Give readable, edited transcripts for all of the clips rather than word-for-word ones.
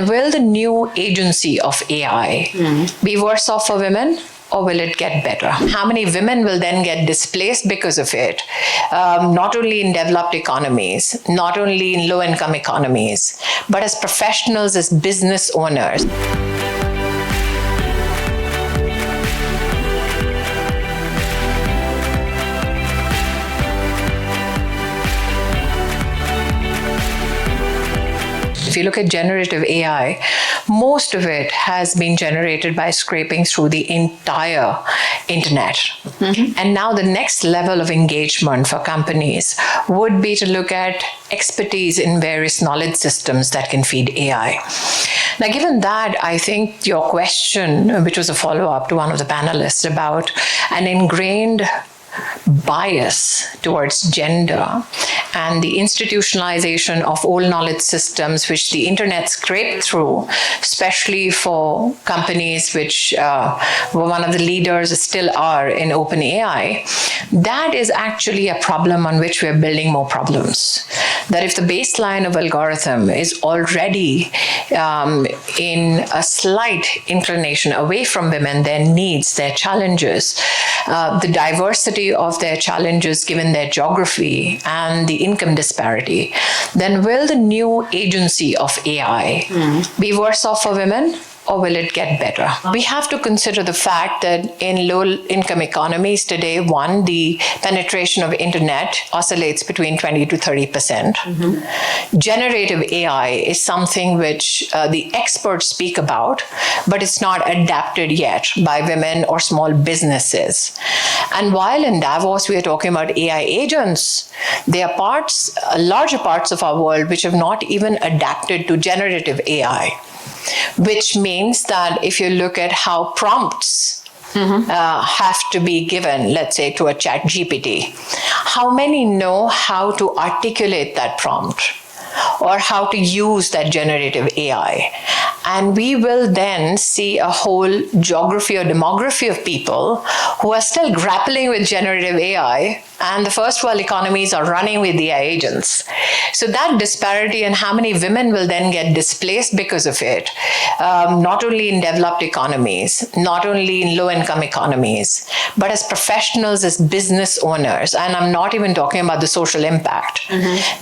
will the new agency of AI be worse off for women? Or will it get better? How many women will then get displaced because of it? Not only in developed economies, not only in low-income economies, but as professionals, as business owners. If you look at generative AI, most of it has been generated by scraping through the entire internet. Mm-hmm. And now the next level of engagement for companies would be to look at expertise in various knowledge systems that can feed AI. Now, given that, I think your question, which was a follow-up to one of the panelists about an ingrained bias towards gender and the institutionalization of all knowledge systems which the internet scraped through, especially for companies which were one of the leaders, still are in OpenAI, that is actually a problem on which we're building more problems. That if the baseline of algorithm is already in a slight inclination away from women, their needs, their challenges, the diversity of their challenges given their geography and the income disparity, then will the new agency of AI be worse off for women? Or will it get better? We have to consider the fact that in low-income economies today, one, the penetration of internet oscillates between 20 to 30%. Mm-hmm. Generative AI is something which the experts speak about, but it's not adapted yet by women or small businesses. And while in Davos we are talking about AI agents, there are larger parts of our world which have not even adapted to generative AI. Which means that if you look at how prompts have to be given, let's say to a chat GPT, how many know how to articulate that prompt or how to use that generative AI? And we will then see a whole geography or demography of people who are still grappling with generative AI, and the first world economies are running with AI agents. So that disparity and how many women will then get displaced because of it, not only in developed economies, not only in low-income economies, but as professionals, as business owners. And I'm not even talking about the social impact.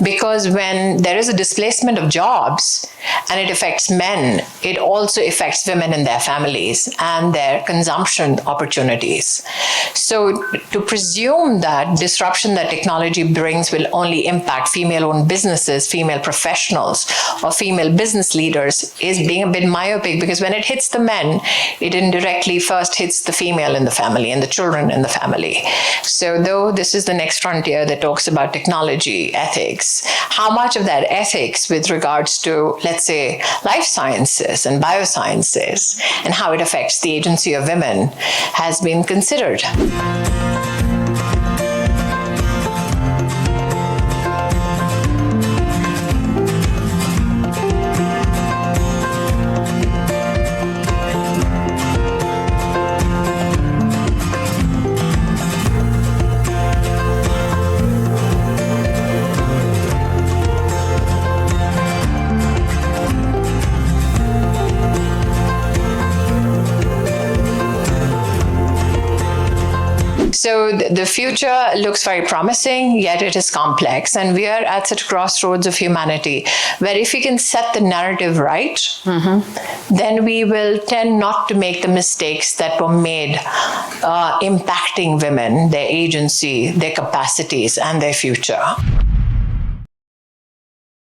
Because when there is a displacement of jobs and it affects men, it also affects women and their families and their consumption opportunities. So to presume that disruption that technology brings will only impact female-owned businesses, female professionals, or female business leaders is being a bit myopic, because when it hits the men, it indirectly first hits the female in the family and the children in the family. So though this is the next frontier that talks about technology, ethics, how much of that ethics with regards to, let's say, life sciences and biosciences and how it affects the agency of women has been considered. So the future looks very promising, yet it is complex. And we are at such crossroads of humanity where if we can set the narrative right, then we will tend not to make the mistakes that were made impacting women, their agency, their capacities, and their future.